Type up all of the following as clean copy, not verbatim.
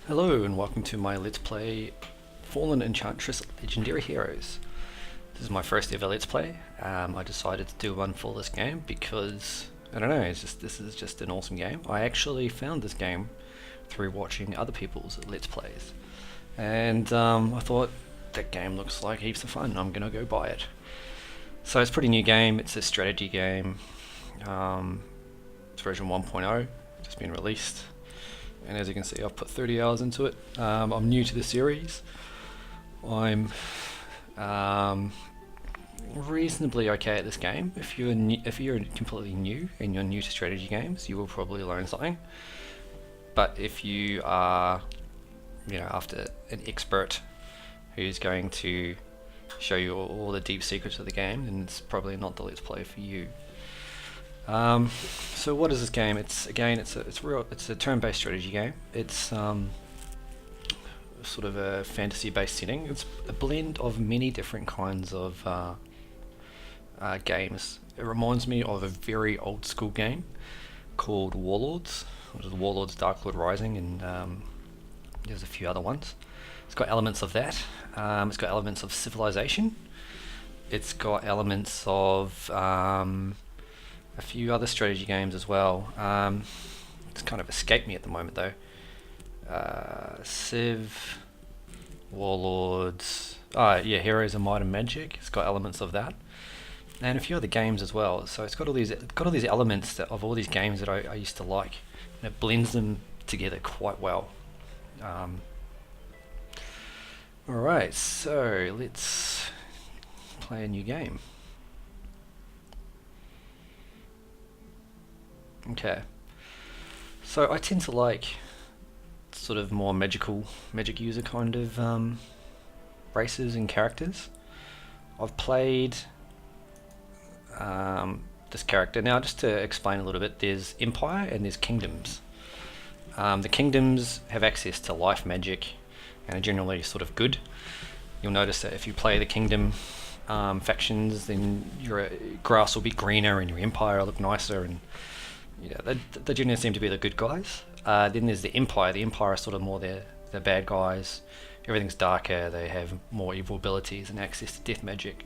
Hello and welcome to my Let's Play Fallen Enchantress Legendary Heroes. This is my first ever Let's Play. I decided to do one for this game because, I don't know, this is just an awesome game. I actually found this game through watching other people's Let's Plays. And I thought, that game looks like heaps of fun, I'm gonna go buy it. So it's a pretty new game, it's a strategy game. It's version 1.0, just been released. And as you can see, I've put 30 hours into it. I'm new to the series. I'm reasonably okay at this game. If you're completely new and you're new to strategy games, you will probably learn something. But if you are, after an expert who's going to show you all the deep secrets of the game, then it's probably not the Let's Play for you. So what is this game? It's a turn-based strategy game. It's sort of a fantasy-based setting. It's a blend of many different kinds of games. It reminds me of a very old-school game called Warlords, which is Warlords Dark Lord Rising, and there's a few other ones. It's got elements of that. It's got elements of Civilization. It's got elements of a few other strategy games as well. It's kind of escaped me at the moment though. Civ, Warlords, Heroes of Might and Magic. It's got elements of that, and a few other games as well. So it's got all these elements of all these games that I used to like, and it blends them together quite well. Alright, so let's play a new game. Okay, so I tend to like sort of more magic user kind of races and characters. I've played this character. Now, just to explain a little bit, there's Empire and there's Kingdoms. The Kingdoms have access to life magic and are generally sort of good. You'll notice that if you play the Kingdom factions, then your grass will be greener and your Empire will look nicer, and they generally seem to be the good guys. Then there's the Empire. The Empire are sort of more the bad guys. Everything's darker, they have more evil abilities and access to death magic.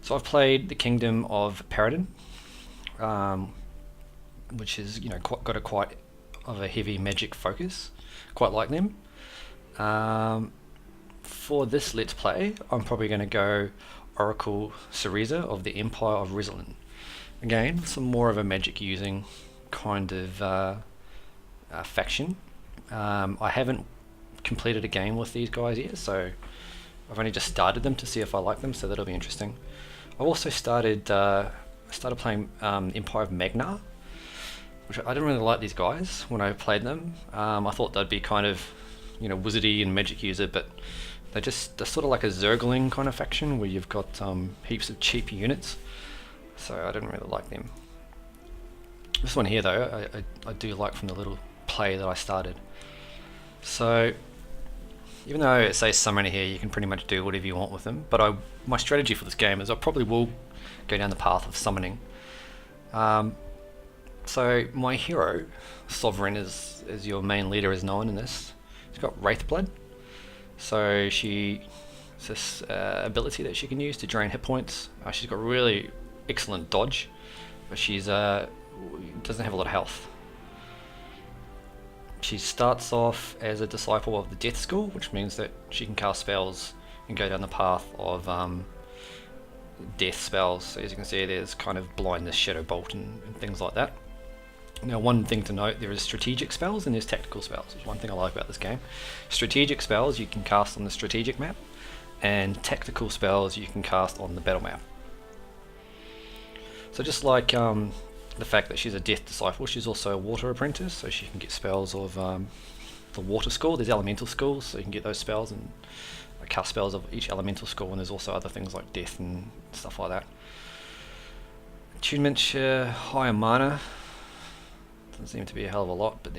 So I've played the Kingdom of Paradin, which has got quite of a heavy magic focus. Quite like them. For this Let's Play, I'm probably going to go Oracle Cereza of the Empire of Rizalin. Again, some more of a magic using kind of faction. I haven't completed a game with these guys yet, so I've only just started them to see if I like them, so that'll be interesting. I also started playing Empire of Magnar, which I didn't really like these guys when I played them. I thought they'd be kind of wizardy and magic user, but they're sort of like a Zergling kind of faction where you've got heaps of cheap units, so I didn't really like them. This one here though, I do like from the little play that I started. So even though it says summoner here, you can pretty much do whatever you want with them, but my strategy for this game is I probably will go down the path of summoning. So my hero, Sovereign, as your main leader is known in this, she's got Wraithblood. So she's this ability that she can use to drain hit points. She's got really excellent dodge, but she's doesn't have a lot of health. She starts off as a disciple of the Death School, which means that she can cast spells and go down the path of death spells. So as you can see, there's kind of blindness, shadow bolt, and things like that. Now, one thing to note, there is strategic spells and there's tactical spells, which is one thing I like about this game. Strategic spells you can cast on the strategic map, and tactical spells you can cast on the battle map. So just like the fact that she's a death disciple, she's also a water apprentice, so she can get spells of the water school. There's elemental schools, so you can get those spells and cast spells of each elemental school, and there's also other things like death and stuff like that. Attunement share, higher mana. Doesn't seem to be a hell of a lot, but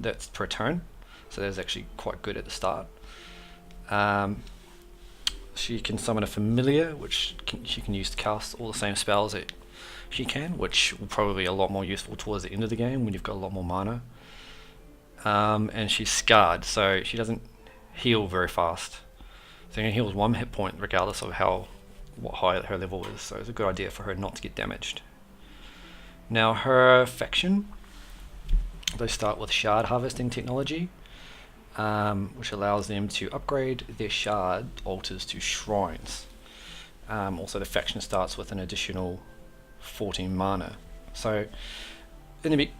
that's per turn, so that's actually quite good at the start. She can summon a familiar, which she can use to cast all the same spells that she can, which will probably be a lot more useful towards the end of the game when you've got a lot more mana. and she's scarred, so she doesn't heal very fast. So she heals 1 hit point regardless of what high her level is. So it's a good idea for her not to get damaged. Now her faction, they start with shard harvesting technology, which allows them to upgrade their shard altars to shrines. Also, the faction starts with an additional 14 mana. So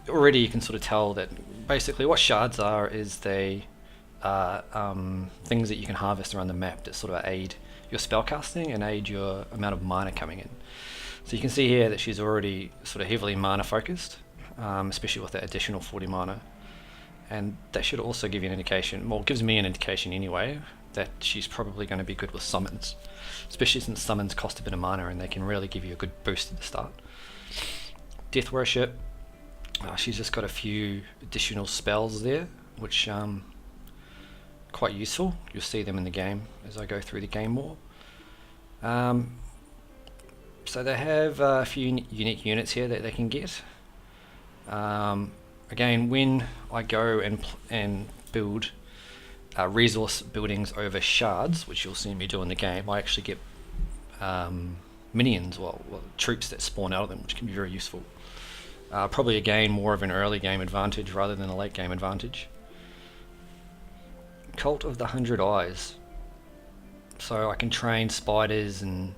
already you can sort of tell that basically what shards are is they are things that you can harvest around the map that sort of aid your spellcasting and aid your amount of mana coming in. So you can see here that she's already sort of heavily mana focused, especially with that additional 40 mana. And that should also give you an indication, well, it gives me an indication anyway, that she's probably going to be good with summons, especially since summons cost a bit of mana and they can really give you a good boost at the start. Death Worship, she's just got a few additional spells there, which quite useful. You'll see them in the game as I go through the game more. So they have a few unique units here that they can get. Again, when I go and build resource buildings over shards, which you'll see me do in the game, I actually get minions, well, troops that spawn out of them, which can be very useful. Probably again more of an early game advantage rather than a late game advantage. Cult of the 100 Eyes. So I can train spiders and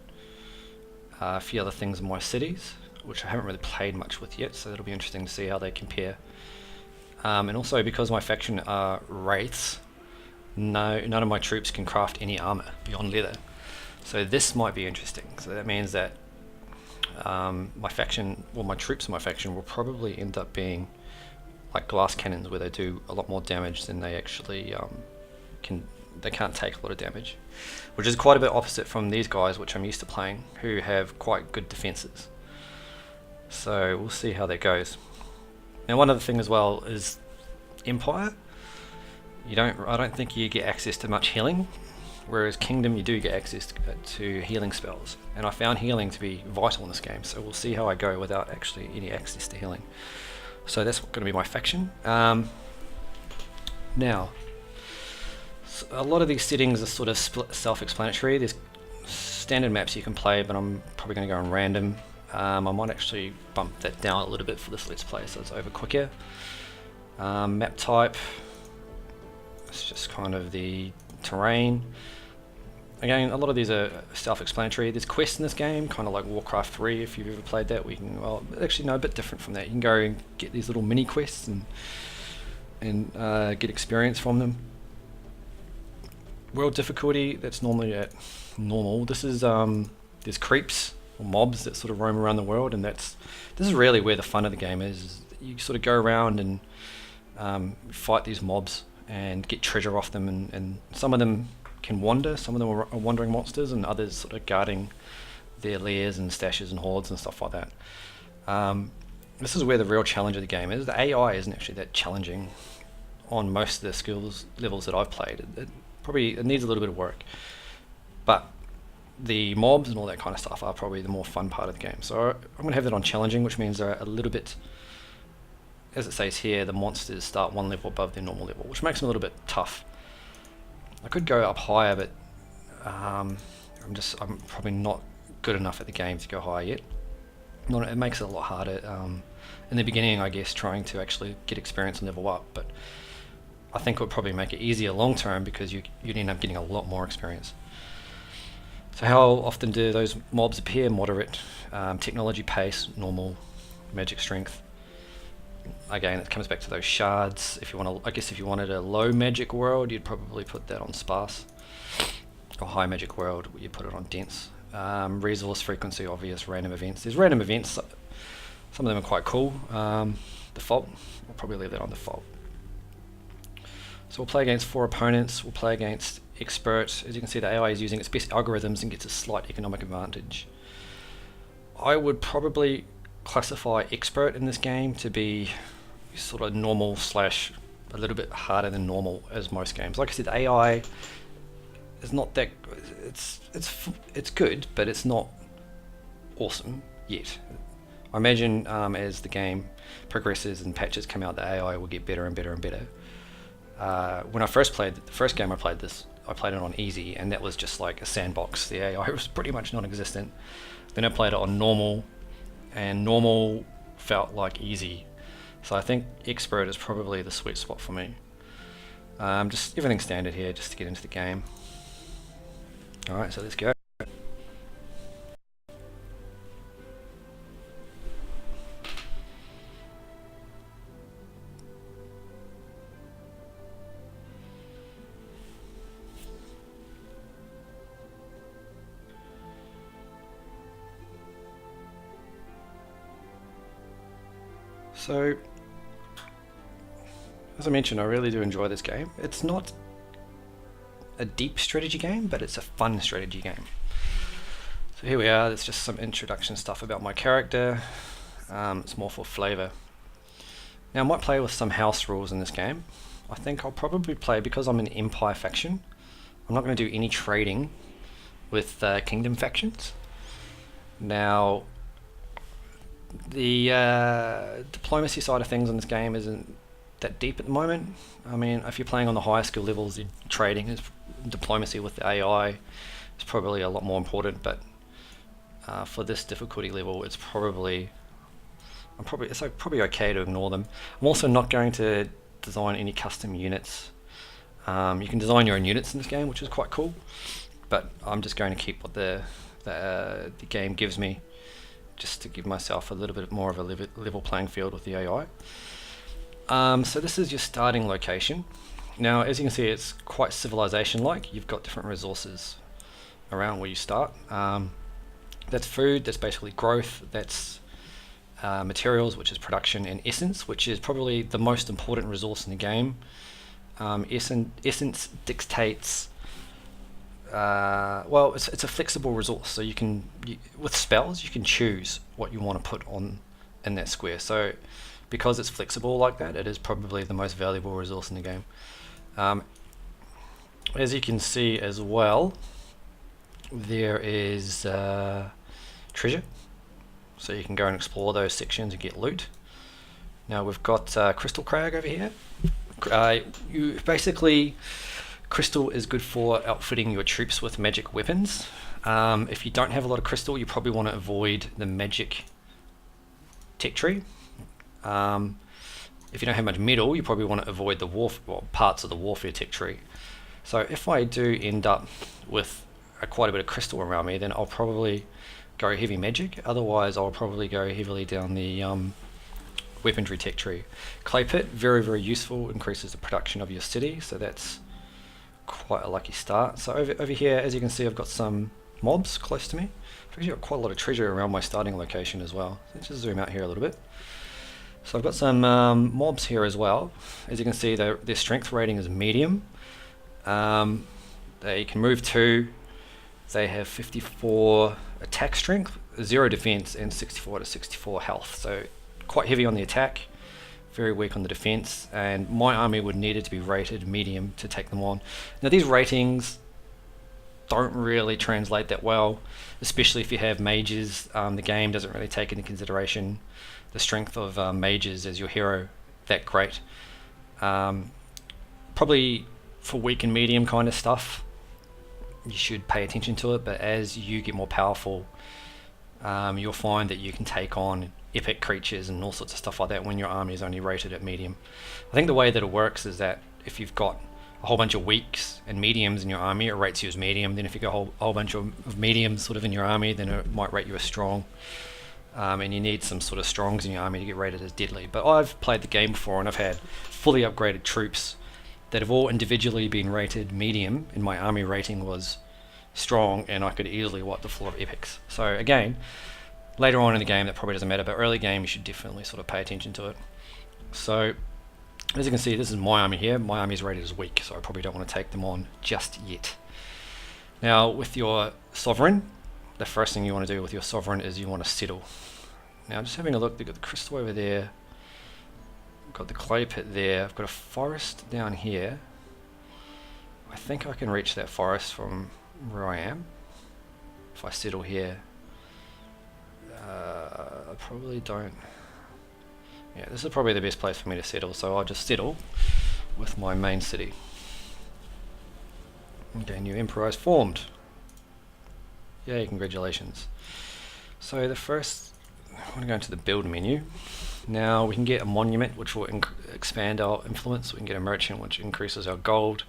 a few other things in my cities, which I haven't really played much with yet, so it'll be interesting to see how they compare. And also, because my faction are wraiths, none of my troops can craft any armor beyond leather. So this might be interesting. So that means that my faction, well, my troops in my faction will probably end up being like glass cannons, where they do a lot more damage than they actually they can't take a lot of damage, which is quite a bit opposite from these guys, which I'm used to playing, who have quite good defenses. So we'll see how that goes. Now, one other thing as well is Empire. I don't think you get access to much healing, whereas Kingdom you do get access to healing spells, and I found healing to be vital in this game. So we'll see how I go without actually any access to healing. So that's going to be my faction. Now, a lot of these settings are sort of self-explanatory. There's standard maps you can play, but I'm probably going to go on random. I might actually bump that down a little bit for this Let's Play so it's over quicker. Map type, it's just kind of the terrain. Again, a lot of these are self-explanatory. There's quests in this game, kind of like Warcraft 3 if you've ever played that. We can, well, actually no, a bit different from that. You can go and get these little mini quests and get experience from them. World difficulty, that's normally at normal. This is there's creeps or mobs that sort of roam around the world, and this is really where the fun of the game is. You sort of go around and fight these mobs and get treasure off them, and some of them can wander, some of them are wandering monsters, and others sort of guarding their lairs and stashes and hoards and stuff like that. This is where the real challenge of the game is. The AI isn't actually that challenging on most of the skills levels that I've played. It needs a little bit of work, but the mobs and all that kind of stuff are probably the more fun part of the game. So I'm going to have that on challenging, which means they're a little bit, as it says here, the monsters start 1 level above their normal level, which makes them a little bit tough. I could go up higher, but I'm probably not good enough at the game to go higher yet. It makes it a lot harder in the beginning, I guess, trying to actually get experience and level up, but I think it would probably make it easier long term because you'd end up getting a lot more experience. So how often do those mobs appear? Moderate, technology pace, normal, magic strength. Again, it comes back to those shards. If you wanted a low magic world, you'd probably put that on sparse. Or high magic world, you put it on dense. Resource frequency, obvious, random events. There's random events. Some of them are quite cool. Default, I'll probably leave that on default. So we'll play against 4 opponents. We'll play against expert. As you can see, the AI is using its best algorithms and gets a slight economic advantage. I would probably classify expert in this game to be sort of normal / a little bit harder than normal as most games. Like I said, the AI is not that. It's good, but it's not awesome yet. I imagine as the game progresses and patches come out, the AI will get better and better and better. when I first played the first game I played this, I played it on easy, and that was just like a sandbox. The AI was pretty much non-existent. Then I played it on normal, and normal felt like easy. So I think expert is probably the sweet spot for me. Just everything standard here, just to get into the game. All right, so let's go. So, as I mentioned, I really do enjoy this game. It's not a deep strategy game, but it's a fun strategy game. So here we are, there's just some introduction stuff about my character. It's more for flavour. Now I might play with some house rules in this game. I think I'll probably play, because I'm an Empire faction, I'm not going to do any trading with Kingdom factions. Now, the diplomacy side of things in this game isn't that deep at the moment. I mean, if you're playing on the higher skill levels, trading is diplomacy with the AI is probably a lot more important. But for this difficulty level, it's probably probably okay to ignore them. I'm also not going to design any custom units. You can design your own units in this game, which is quite cool. But I'm just going to keep what the game gives me, just to give myself a little bit more of a level playing field with the AI. So this is your starting location. Now, as you can see, it's quite civilization-like. You've got different resources around where you start. That's food, that's basically growth, that's materials, which is production, and essence, which is probably the most important resource in the game. Essence dictates well, it's a flexible resource, so with spells you can choose what you want to put on in that square. So because it's flexible like that, it is probably the most valuable resource in the game. As you can see as well, there is treasure, so you can go and explore those sections and get loot. Now we've got crystal crag over here. You basically, crystal is good for outfitting your troops with magic weapons. If you don't have a lot of crystal, you probably want to avoid the magic tech tree. If you don't have much metal, you probably want to avoid the parts of the warfare tech tree. So if I do end up with quite a bit of crystal around me, then I'll probably go heavy magic. Otherwise, I'll probably go heavily down the weaponry tech tree. Clay pit, very, very useful, increases the production of your city, so that's quite a lucky start. So over here, as you can see, I've got some mobs close to me. I've actually got quite a lot of treasure around my starting location as well. Let's just zoom out here a little bit. So I've got some mobs here as well. As you can see, their strength rating is medium. They can move 2. They have 54 attack strength, 0 defense, and 64 to 64 health. So quite heavy on the attack, very weak on the defense, and my army would need it to be rated medium to take them on. Now these ratings don't really translate that well, especially if you have mages. The game doesn't really take into consideration the strength of mages as your hero that great. Probably for weak and medium kind of stuff, you should pay attention to it, but as you get more powerful, you'll find that you can take on epic creatures and all sorts of stuff like that when your army is only rated at medium. I think the way that it works is that if you've got a whole bunch of weaks and mediums in your army, it rates you as medium. Then if you've got a whole bunch of mediums sort of in your army, then it might rate you as strong. And you need some sort of strongs in your army to get rated as deadly. But I've played the game before and I've had fully upgraded troops that have all individually been rated medium, and my army rating was strong, and I could easily wipe the floor of epics. So again, later on in the game that probably doesn't matter, but early game you should definitely sort of pay attention to it. So as you can see, this is my army here. My army is rated as weak, so I probably don't want to take them on just yet. Now with your sovereign, the first thing you want to do with your sovereign is you want to settle. Now just having a look, they've got the crystal over there, I've got the clay pit there, I've got a forest down here. I think I can reach that forest from where I am if I settle here. I probably don't. Yeah, this is probably the best place for me to settle, so I'll just settle with my main city. Okay, new emperor is formed. Yay, congratulations. So the first, I want to go into the build menu. Now we can get a monument which will expand our influence. We can get a merchant which increases our gold.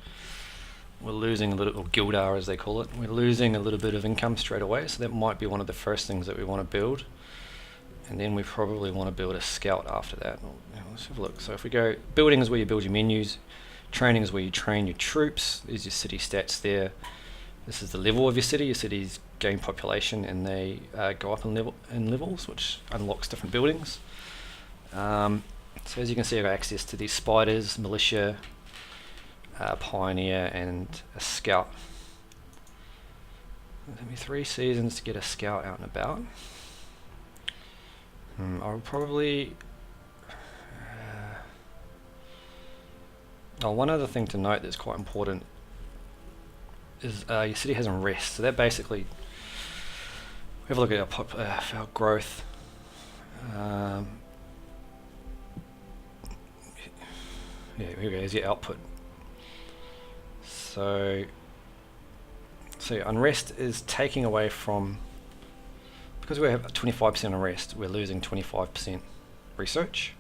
We're losing a little, or guildar as they call it, we're losing a little bit of income straight away, so that might be one of the first things that we want to build. And then we probably want to build a scout after that. Let's have a look. So if we go, building is where you build your menus, training is where you train your troops. There's your city stats there. This is the level of your city. Your cities gain population and they go up in levels, which unlocks different buildings. So as you can see, I've got access to these spiders, militia, pioneer, and a scout. It'll take me 3 seasons to get a scout out and about. I'll probably... one other thing to note that's quite important is your city has unrest. So that basically... Have a look at our growth. Yeah, here we go, there's your output. So unrest is taking away from... Because we have 25% unrest, we're losing 25% research.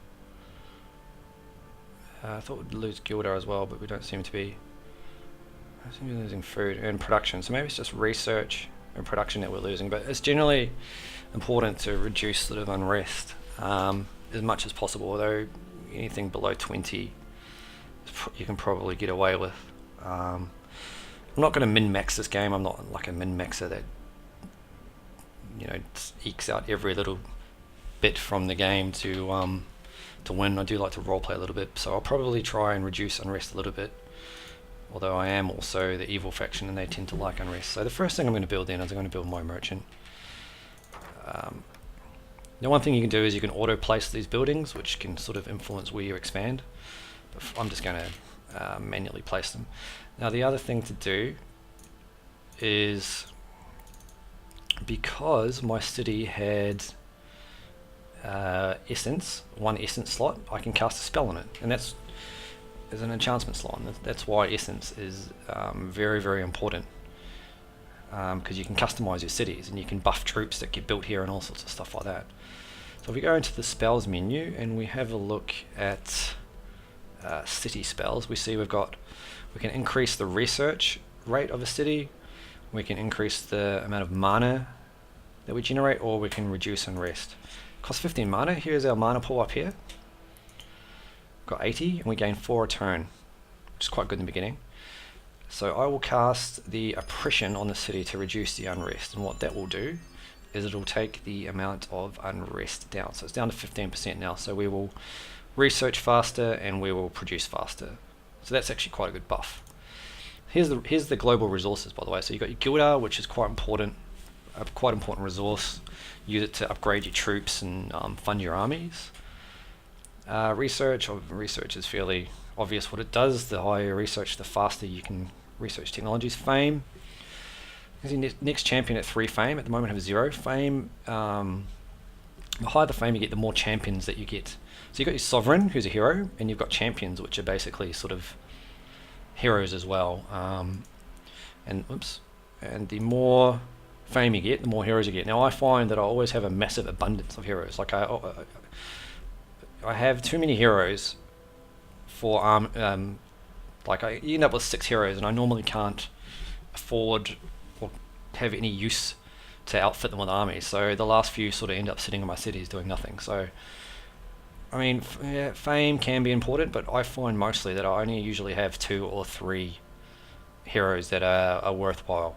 I thought we'd lose Gildar as well, but we don't seem to be. I seem to be losing food and production. So maybe it's just research and production that we're losing. But it's generally important to reduce sort of unrest as much as possible. Although anything below 20, you can probably get away with. I'm not going to min-max this game. I'm not like a min-maxer that ekes out every little bit from the game to win. I do like to roleplay a little bit, so I'll probably try and reduce unrest a little bit, although I am also the evil faction and they tend to like unrest. So the first thing I'm going to build then is I'm going to build my merchant. The one thing you can do is you can auto place these buildings, which can sort of influence where you expand, but I'm just going to manually place them. Now the other thing to do is, because my city had one essence slot, I can cast a spell on it, and that's an enchantment slot. That's why essence is very, very important, because you can customize your cities and you can buff troops that get built here and all sorts of stuff like that. So if we go into the spells menu and we have a look at city spells, we see we can increase the research rate of a city. We can increase the amount of mana that we generate, or we can reduce unrest. Costs 15 mana. Here's our mana pool up here. Got 80, and we gain 4 a turn, which is quite good in the beginning. So I will cast the oppression on the city to reduce the unrest, and what that will do is it'll take the amount of unrest down. So it's down to 15% now. So we will research faster and we will produce faster. So that's actually quite a good buff. Here's the global resources, by the way. So you've got your Gildar, which is quite important resource. Use it to upgrade your troops and fund your armies. Research is fairly obvious what it does. The higher your research, the faster you can research technologies. Fame. Next champion at 3 fame. At the moment I have 0 fame. The higher the fame you get, the more champions that you get. So you've got your sovereign, who's a hero, and you've got champions, which are basically sort of heroes as well. And the more fame you get, the more heroes you get. Now I find that I always have a massive abundance of heroes. Like I have too many heroes for like you end up with 6 heroes, and I normally can't afford or have any use to outfit them with armies. So the last few sort of end up sitting in my cities doing nothing. So I mean, fame can be important, but I find mostly that I only usually have 2 or 3 heroes that are worthwhile.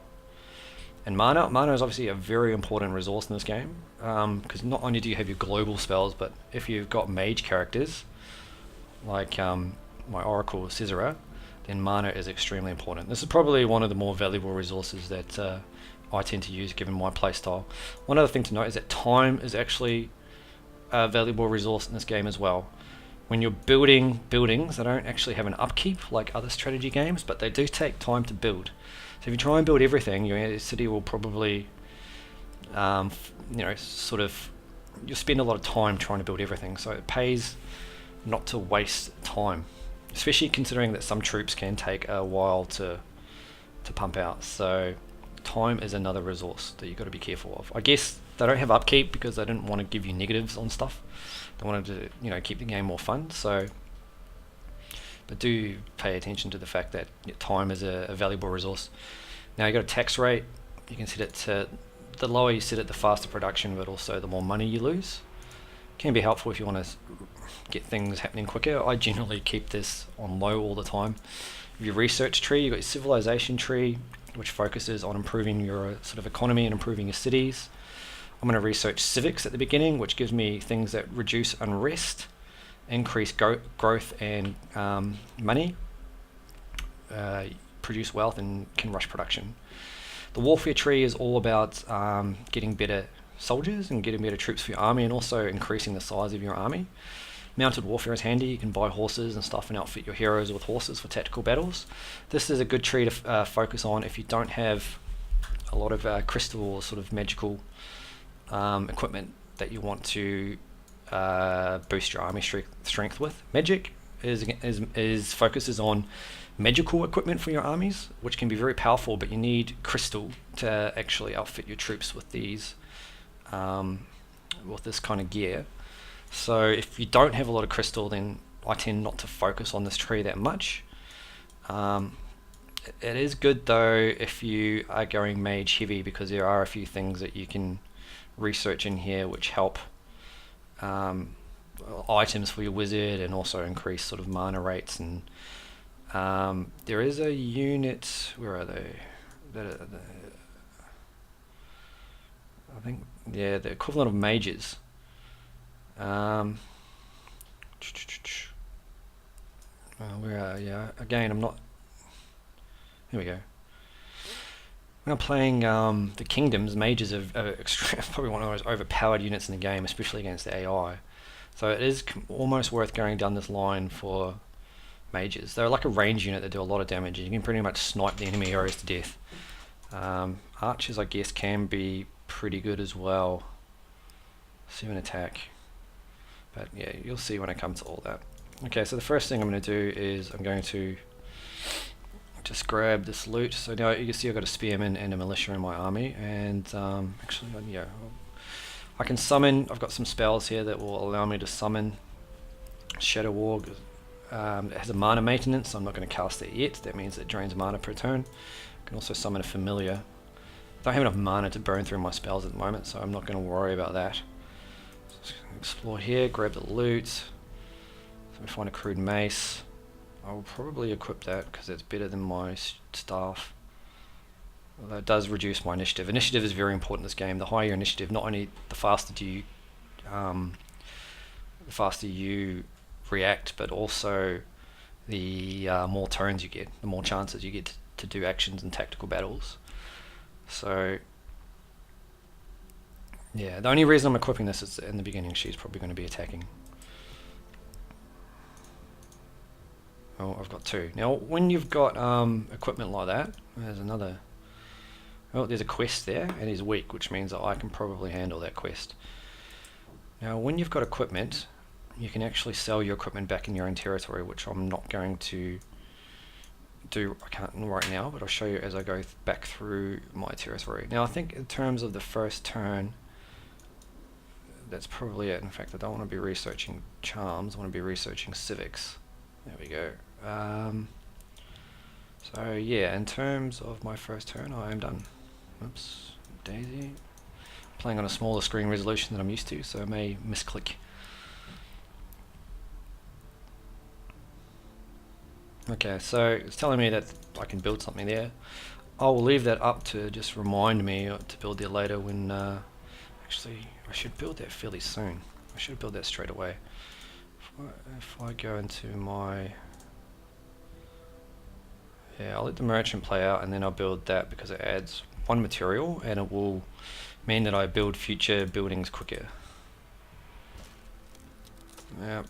And mana is obviously a very important resource in this game, because not only do you have your global spells, but if you've got mage characters, like my Oracle Caesara, then mana is extremely important. This is probably one of the more valuable resources that I tend to use given my playstyle. One other thing to note is that time is actually a valuable resource in this game as well. When you're building buildings, they don't actually have an upkeep like other strategy games, but they do take time to build. So if you try and build everything, your city will probably, sort of, you'll spend a lot of time trying to build everything. So it pays not to waste time. especially considering that some troops can take a while to pump out. So time is another resource that you've got to be careful of. I guess they don't have upkeep because they didn't want to give you negatives on stuff. They wanted to, keep the game more fun. So, but do pay attention to the fact that time is a valuable resource. Now you got a tax rate. You can set it to the lower you set it, the faster production, but also the more money you lose. Can be helpful if you want to get things happening quicker. I generally keep this on low all the time. Your research tree, you've got your civilization tree, which focuses on improving your sort of economy and improving your cities. I'm going to research civics at the beginning, which gives me things that reduce unrest, increase growth and money, produce wealth, and can rush production. The warfare tree is all about getting better soldiers and getting better troops for your army, and also increasing the size of your army. Mounted warfare is handy. You can buy horses and stuff and outfit your heroes with horses for tactical battles. This is a good tree to focus on if you don't have a lot of crystal or sort of magical equipment that you want to boost your army strength with. Magic is focuses on magical equipment for your armies, which can be very powerful, but you need crystal to actually outfit your troops with these with this kind of gear. So if you don't have a lot of crystal, then I tend not to focus on this tree that much. It is good though if you are going mage heavy, because there are a few things that you can research in here which help items for your wizard, and also increase sort of mana rates. And there is a unit, where are they? I think, yeah, the equivalent of mages. Where are you? Again, I'm not. Here we go. When I'm playing the Kingdoms, mages are probably one of the most overpowered units in the game, especially against the AI. So it is almost worth going down this line for mages. They're like a range unit that do a lot of damage, and you can pretty much snipe the enemy heroes to death. Archers, I guess, can be pretty good as well. 7 attack. But yeah, you'll see when I come to all that. Okay, so the first thing I'm going to do is I'm going to just grab this loot. So now you can see I've got a spearman and a militia in my army, and actually, yeah, I can summon. I've got some spells here that will allow me to summon Shadow Warg. It has a mana maintenance, so I'm not going to cast it yet. That means it drains mana per turn. I can also summon a familiar. I don't have enough mana to burn through my spells at the moment, so I'm not going to worry about that. So explore here, grab the loot. So we find a crude mace. I will probably equip that because it's better than my staff. Although it does reduce my initiative. Initiative is very important in this game. The higher your initiative, not only the faster you react, but also the more turns you get, the more chances you get to do actions and tactical battles. So yeah, the only reason I'm equipping this is in the beginning she's probably going to be attacking. Oh, I've got 2. Now when you've got equipment like that, there's another, oh, there's a quest there, and he's weak, which means that I can probably handle that quest. Now when you've got equipment, you can actually sell your equipment back in your own territory, which I'm not going to do. I can't right now, but I'll show you as I go back through my territory. Now I think in terms of the first turn, that's probably it. In fact, I don't want to be researching charms, I want to be researching civics. There we go. So yeah, in terms of my first turn, I am done. Oops, daisy. Playing on a smaller screen resolution than I'm used to, so I may misclick. Okay, so it's telling me that I can build something there. I will leave that up to just remind me to build there later when... actually, I should build that fairly soon. I should build that straight away. If I go into my... Yeah, I'll let the merchant play out, and then I'll build that because it adds 1 material, and it will mean that I build future buildings quicker. Yep.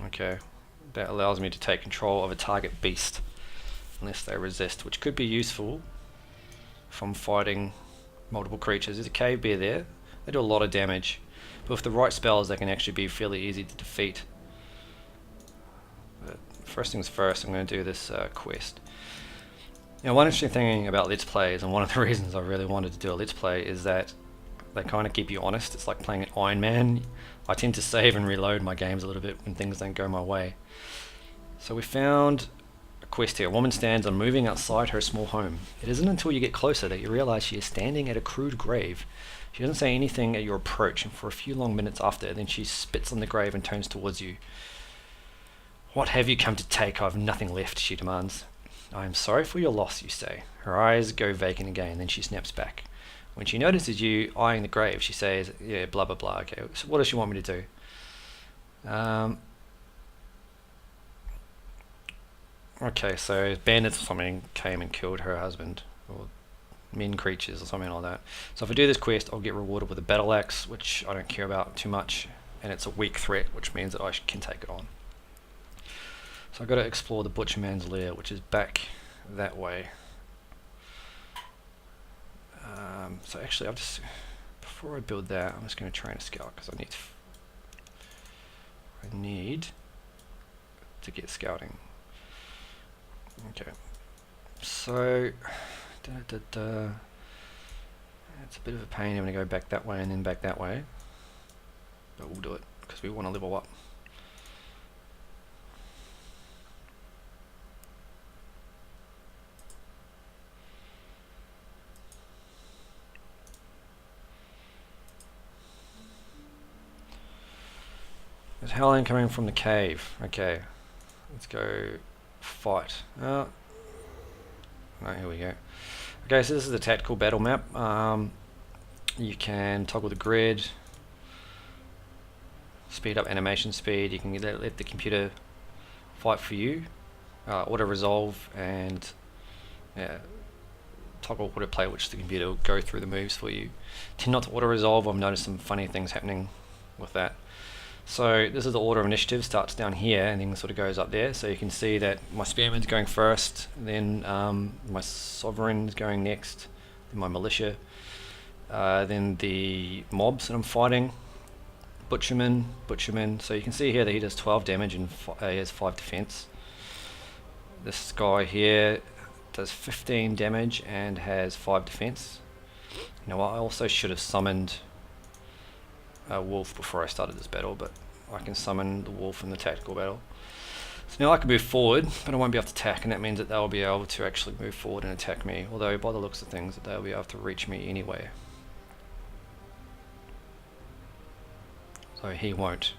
Okay. That allows me to take control of a target beast unless they resist, which could be useful if I'm fighting multiple creatures. There's a cave bear there. They do a lot of damage, but with the right spells they can actually be fairly easy to defeat. first things first, I'm going to do this quest. You know, one interesting thing about Let's Plays, and one of the reasons I really wanted to do a Let's Play, is that they kind of keep you honest. It's like playing an Iron Man. I tend to save and reload my games a little bit when things don't go my way. So we found a quest here. A woman stands unmoving outside her small home. It isn't until you get closer that you realize she is standing at a crude grave. She doesn't say anything at your approach, and for a few long minutes after, then she spits on the grave and turns towards you. What have you come to take? I have nothing left, she demands. I am sorry for your loss, you say. Her eyes go vacant again, then she snaps back. When she notices you eyeing the grave, she says, yeah, blah, blah, blah. Okay, so what does she want me to do? Okay, so bandits or something came and killed her husband, or men creatures or something like that. So if I do this quest, I'll get rewarded with a battle axe, which I don't care about too much, and it's a weak threat, which means that I can take it on. So I've got to explore the Butcherman's Lair, which is back that way. So actually, before I build that, I'm just going to train a scout because I need to get scouting. Okay, so it's a bit of a pain having to go back that way and then back that way, but we'll do it because we want to level up. There's howling coming from the cave. Okay, let's go fight. Oh, here we go. Okay, so this is the tactical battle map. You can toggle the grid, speed up animation speed. You can let the computer fight for you, auto resolve, and toggle auto play, which the computer will go through the moves for you. Tend not to auto resolve. I've noticed some funny things happening with that. So this is the order of initiative, starts down here and then sort of goes up there. So you can see that my spearman's going first, then my sovereign is going next, then my militia, then the mobs that I'm fighting, butcherman. So you can see here that he does 12 damage and he has 5 defense. This guy here does 15 damage and has 5 defense. You know, I also should have summoned a wolf before I started this battle, but I can summon the wolf in the tactical battle. So now I can move forward, but I won't be able to attack, and that means that they'll be able to actually move forward and attack me, although by the looks of things that they'll be able to reach me anyway. So he won't.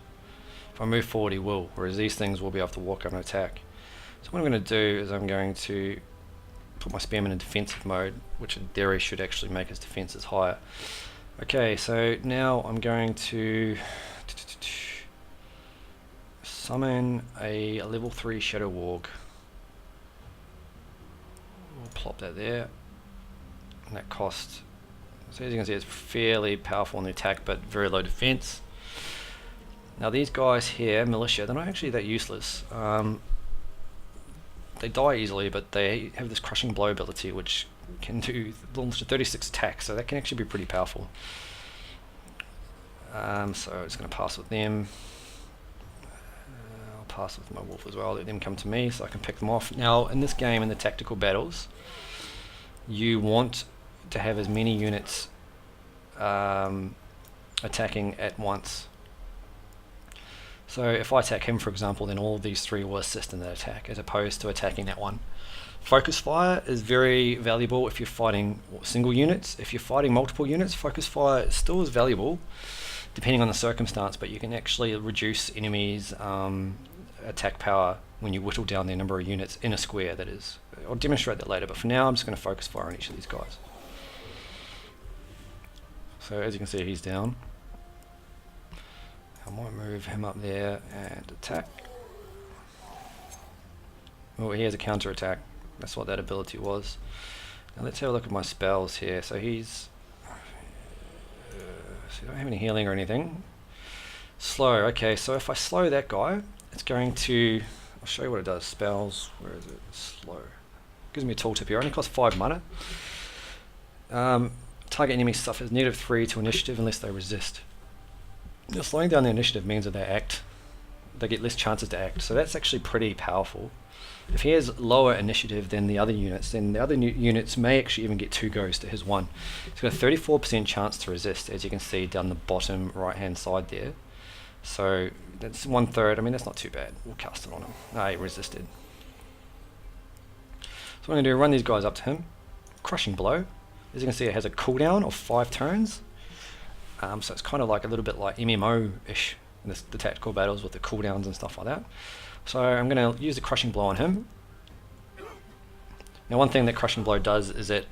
If I move forward he will, whereas these things will be able to walk up and attack. So what I'm going to do is I'm going to put my spearman in defensive mode, which in theory should actually make his defenses higher. Okay, so now I'm going to summon a level 3 Shadow Warg. We'll plop that there. And that cost, so as you can see, it's fairly powerful in the attack, but very low defense. Now these guys here, militia, they're not actually that useless. They die easily, but they have this crushing blow ability, which can do launch to 36 attacks, so that can actually be pretty powerful. So I'm just going to pass with them. I'll pass with my wolf as well, let them come to me so I can pick them off. Now in this game, in the tactical battles, you want to have as many units attacking at once. So if I attack him, for example, then all of these 3 will assist in that attack, as opposed to attacking that one. Focus fire is very valuable if you're fighting single units. If you're fighting multiple units, focus fire still is valuable, depending on the circumstance, but you can actually reduce enemies' attack power when you whittle down their number of units in a square, that is. I'll demonstrate that later, but for now I'm just going to focus fire on each of these guys. So as you can see, he's down. I might move him up there and attack. Oh, he has a counter attack. That's what that ability was. Now let's have a look at my spells here. So he's so I don't have any healing or anything. Slow. Okay, so if I slow that guy, it's going to, I'll show you what it does. Spells, where is it? Slow. Gives me a tooltip here. Only costs 5 mana. Target enemy suffers -3 to initiative unless they resist. Now, slowing down the initiative means that they act they get less chances to act. So that's actually pretty powerful. If he has lower initiative than the other units, then the other units may actually even get 2 goes to his 1. He's got a 34% chance to resist, as you can see down the bottom right hand side there. So that's 1/3. I mean, that's not too bad. We'll cast it on him. Ah, he resisted. So what I'm going to do, run these guys up to him. Crushing Blow. As you can see, it has a cooldown of 5 turns. So it's kind of like a little bit like MMO-ish, the tactical battles with the cooldowns and stuff like that. So I'm going to use the Crushing Blow on him. Now one thing that Crushing Blow does is it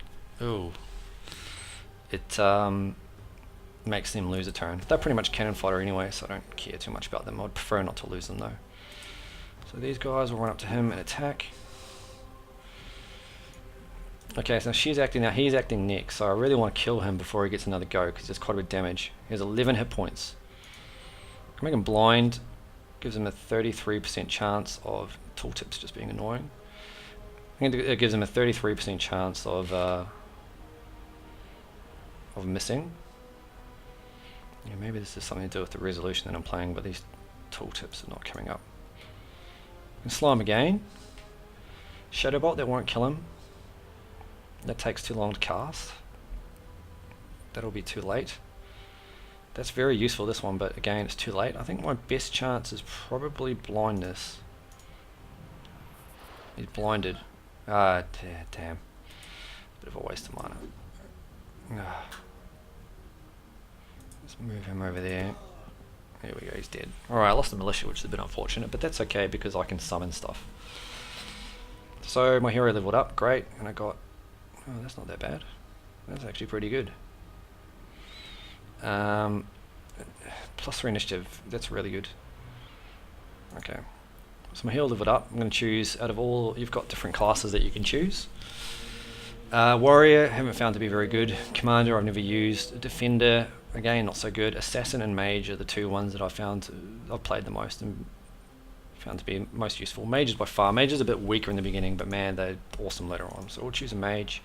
makes them lose a turn. They're pretty much cannon fodder anyway, so I don't care too much about them. I'd prefer not to lose them though. So these guys will run up to him and attack. Okay, so she's acting now, he's acting next, so I really want to kill him before he gets another go, because there's quite a bit of damage. He has 11 hit points. I can make him blind, gives him a 33% chance of tooltips just being annoying. It gives him a 33% chance of missing. Yeah, maybe this is something to do with the resolution that I'm playing, but these tooltips are not coming up. And slow him again. Shadow Bolt, that won't kill him. That takes too long to cast. That'll be too late. That's very useful, this one, but again, it's too late. I think my best chance is probably blindness. He's blinded. Ah, damn. Bit of a waste of mana. Let's move him over there. There we go, he's dead. Alright, I lost the militia, which is a bit unfortunate, but that's okay because I can summon stuff. So my hero leveled up, great, and I got... Oh, that's not that bad. That's actually pretty good. +3 initiative, that's really good. Okay, so my hero leveled up. I'm going to choose, out of all, you've got different classes that you can choose. Warrior, haven't found to be very good. Commander, I've never used. Defender, again, not so good. Assassin and Mage are the 2 ones that I've played the most and found to be most useful. Mage is by far. Mage is a bit weaker in the beginning, but man, they're awesome later on. So we'll choose a Mage.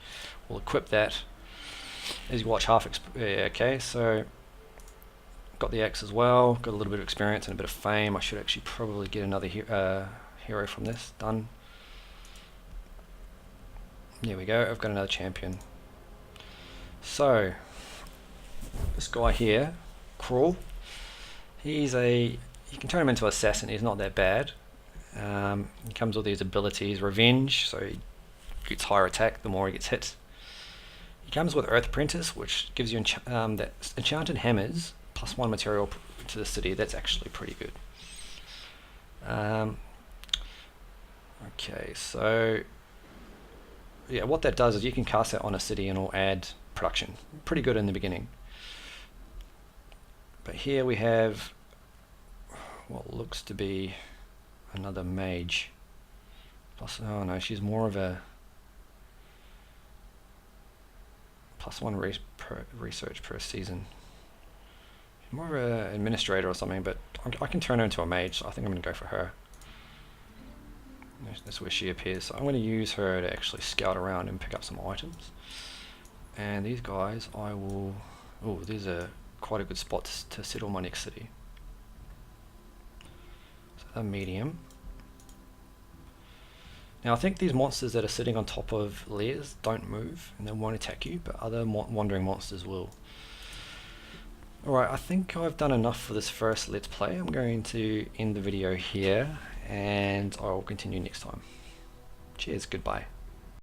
We'll equip that. As you watch okay, so got the axe as well. Got a little bit of experience and a bit of fame. I should actually probably get another hero from this. Done. There we go. I've got another champion. So this guy here, Crawl. You can turn him into assassin. He's not that bad. He comes with these abilities, revenge, so he gets higher attack the more he gets hit. He comes with Earth Apprentice, which gives you that enchanted hammers +1 material to the city. That's actually pretty good. Okay, so yeah, what that does is you can cast that on a city and it'll add production. Pretty good in the beginning. But here we have what looks to be another mage. Plus, oh no, she's more of a +1 research per season. More of an administrator or something, but I can turn her into a mage, so I think I'm going to go for her. That's where she appears. So I'm going to use her to actually scout around and pick up some items. And these guys, I will... Oh, there's quite a good spot to settle my next city. So a medium. Now I think these monsters that are sitting on top of layers don't move and they won't attack you, but other wandering monsters will. Alright, I think I've done enough for this first Let's Play. I'm going to end the video here and I will continue next time. Cheers, goodbye.